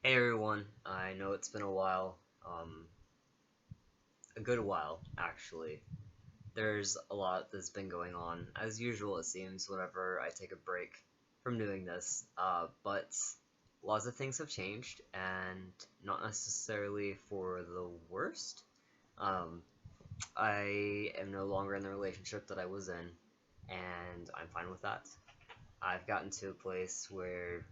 Hey everyone, I know it's been a while, a good while actually. There's a lot that's been going on, as usual it seems, whenever I take a break from doing this, but lots of things have changed, and not necessarily for the worst. Um, I am no longer in the relationship that I was in, and I'm fine with that. I've gotten to a place where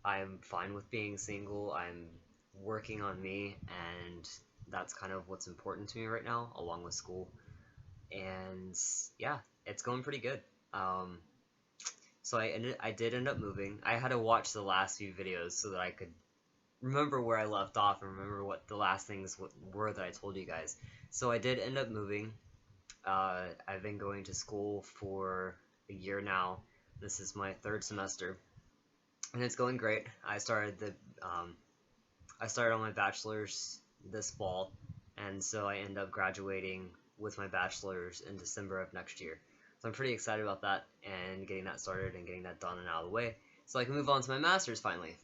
I'm fine with being single. I'm working on me, and that's kind of what's important to me right now, along with school. And yeah, it's going pretty good. Um, I did end up moving. I had to watch the last few videos so that I could remember where I left off and remember what the last things were that I told you guys. So I did end up moving. I've been going to school for a year now. This is my third semester, and it's going great. I started on my bachelor's this fall, and so I end up graduating with my bachelor's in December of next year. So I'm pretty excited about that and getting that started and getting that done and out of the way, so I can move on to my master's finally.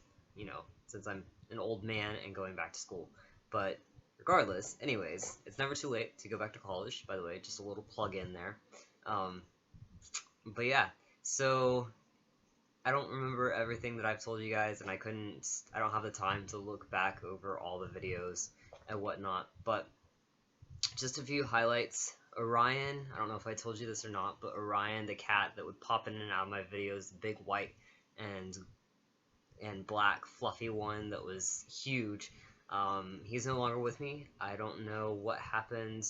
Since I'm an old man and going back to school. But regardless, anyways, it's never too late to go back to college. By the way, just a little plug in there. Um, but yeah, so I don't remember everything that I've told you guys, and I don't have the time to look back over all the videos and whatnot, but just a few highlights. Orion, I don't know if I told you this or not, but Orion, the cat that would pop in and out of my videos, the big white and black fluffy one that was huge, he's no longer with me. I don't know what happened.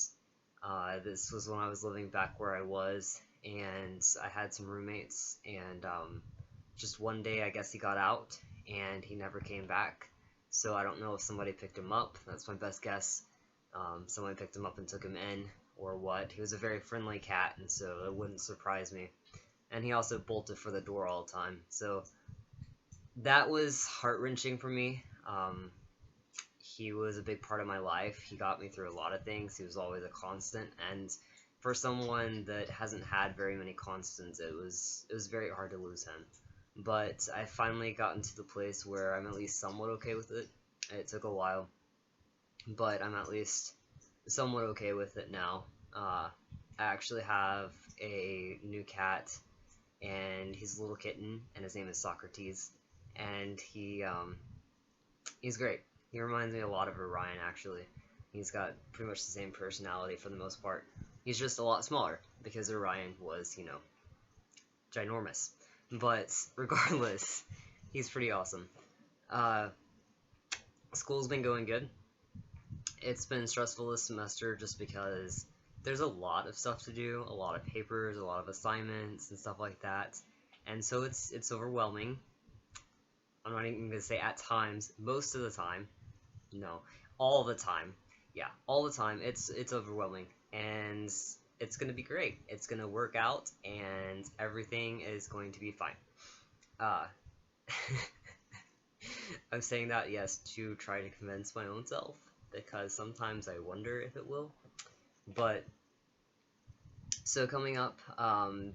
This was when I was living back where I was, and I had some roommates, and just one day I guess he got out and he never came back. So I don't know if somebody picked him up. That's my best guess. Someone picked him up and took him in, or what. He was a very friendly cat, and so it wouldn't surprise me. And he also bolted for the door all the time. So that was heart-wrenching for me. He was a big part of my life. He got me through a lot of things. He was always a constant, and for someone that hasn't had very many constants, it was very hard to lose him. But I finally gotten to the place where I'm at least somewhat okay with it. It took a while, but I'm at least somewhat okay with it now. I actually have a new cat, and he's a little kitten, and his name is Socrates, and he's great. He reminds me a lot of Orion, actually. He's got pretty much the same personality for the most part. He's just a lot smaller, because Orion was, ginormous. But regardless, he's pretty awesome. Uh, School's been going good. It's been stressful this semester just because there's a lot of stuff to do, a lot of papers, a lot of assignments, and stuff like that. And so it's overwhelming. I'm not even going to say at times, most of the time. No, all the time. Yeah, all the time. It's overwhelming, and it's gonna be great. It's gonna work out, and everything is going to be fine. Uh, I'm saying that, yes, to try to convince my own self, because sometimes I wonder if it will. But so coming up,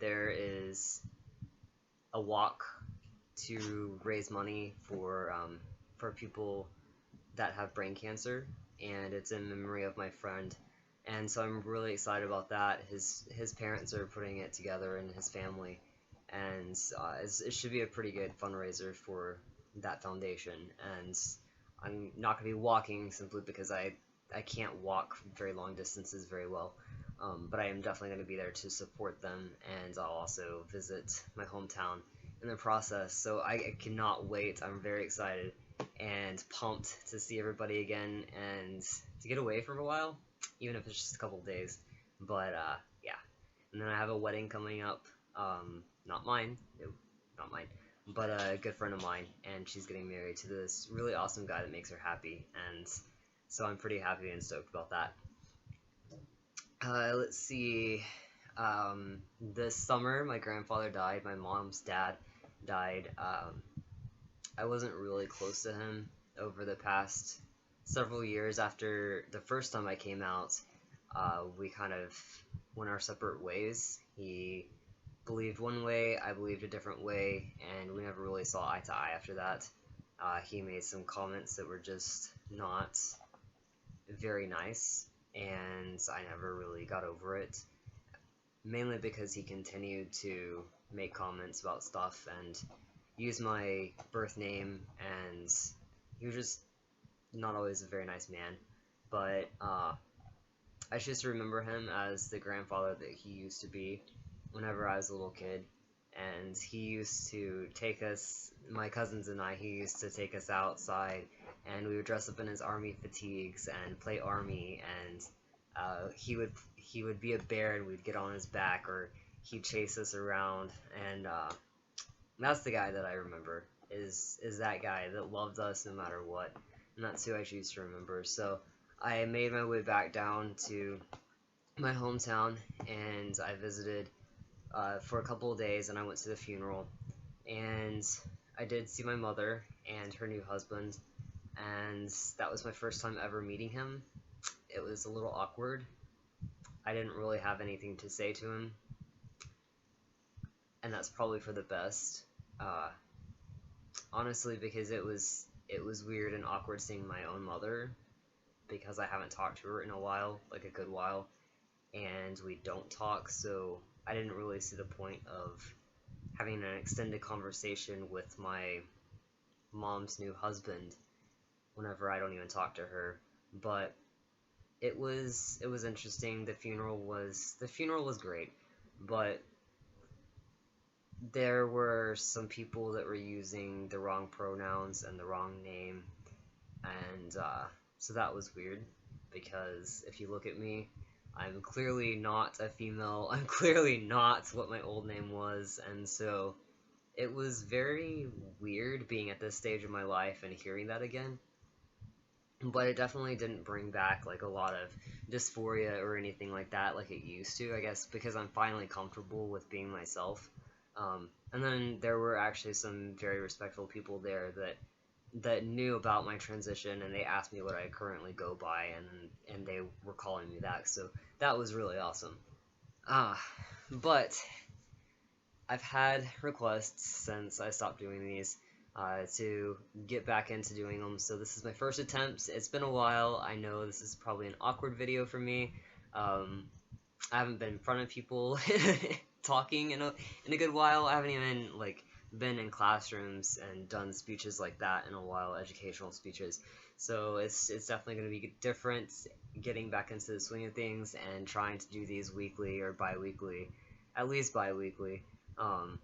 there is a walk to raise money for people that have brain cancer, and it's in memory of my friend. And so I'm really excited about that. His parents are putting it together, and his family, and it should be a pretty good fundraiser for that foundation. And I'm not going to be walking simply because I can't walk very long distances very well. But I am definitely going to be there to support them, and I'll also visit my hometown in the process. So I cannot wait. I'm very excited and pumped to see everybody again and to get away for a while, even if it's just a couple days. But yeah, and then I have a wedding coming up. Not mine, no, not mine, but a good friend of mine, and she's getting married to this really awesome guy that makes her happy, and so I'm pretty happy and stoked about that. Let's see. This summer, my grandfather died. My mom's dad died. I wasn't really close to him over the past several years. After the first time I came out, we kind of went our separate ways. He believed one way, I believed a different way, and we never really saw eye to eye after that. He made some comments that were just not very nice, and I never really got over it. Mainly because he continued to make comments about stuff and use my birth name, and he was just not always a very nice man. But I just remember him as the grandfather that he used to be whenever I was a little kid. And he used to take us, my cousins and I, he used to take us outside, and we would dress up in his army fatigues and play army, and he would be a bear and we'd get on his back, or he'd chase us around, and that's the guy that I remember, is that guy that loved us no matter what, and that's who I choose to remember. So I made my way back down to my hometown, and I visited for a couple of days, and I went to the funeral, and I did see my mother and her new husband, and that was my first time ever meeting him. It was a little awkward. I didn't really have anything to say to him, and that's probably for the best. Uh, Honestly, because it was weird and awkward seeing my own mother, because I haven't talked to her in a while, like a good while, and we don't talk, so I didn't really see the point of having an extended conversation with my mom's new husband whenever I don't even talk to her. But it was interesting. The funeral was great, but there were some people that were using the wrong pronouns and the wrong name, and so that was weird, because if you look at me, I'm clearly not a female. I'm clearly not what my old name was, and so it was very weird being at this stage of my life and hearing that again. But it definitely didn't bring back like a lot of dysphoria or anything like that like it used to, I guess, because I'm finally comfortable with being myself. And then there were actually some very respectful people there that knew about my transition, and they asked me what I currently go by, and they were calling me that, so that was really awesome. Ah, but I've had requests since I stopped doing these to get back into doing them, so this is my first attempt. It's been a while. I know this is probably an awkward video for me. Um, I haven't been in front of people talking in a good while. I haven't even like been in classrooms and done speeches like that in a while, educational speeches. So it's definitely going to be different getting back into the swing of things and trying to do these weekly or bi-weekly, at least bi-weekly. Um,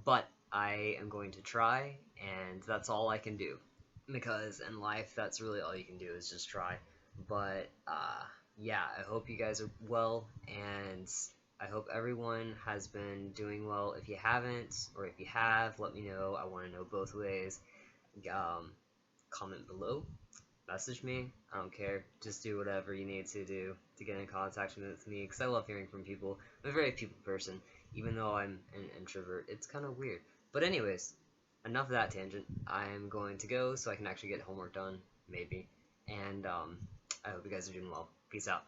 but I am going to try, and that's all I can do, because in life that's really all you can do is just try. But yeah, I hope you guys are well, and I hope everyone has been doing well. If you haven't, or if you have, let me know. I want to know both ways. Um, Comment below, message me. I don't care. Just do whatever you need to do to get in contact with me, because I love hearing from people. I'm a very people person, even though I'm an introvert. It's kind of weird. But anyways, enough of that tangent. I'm going to go so I can actually get homework done, maybe. And I hope you guys are doing well. Peace out.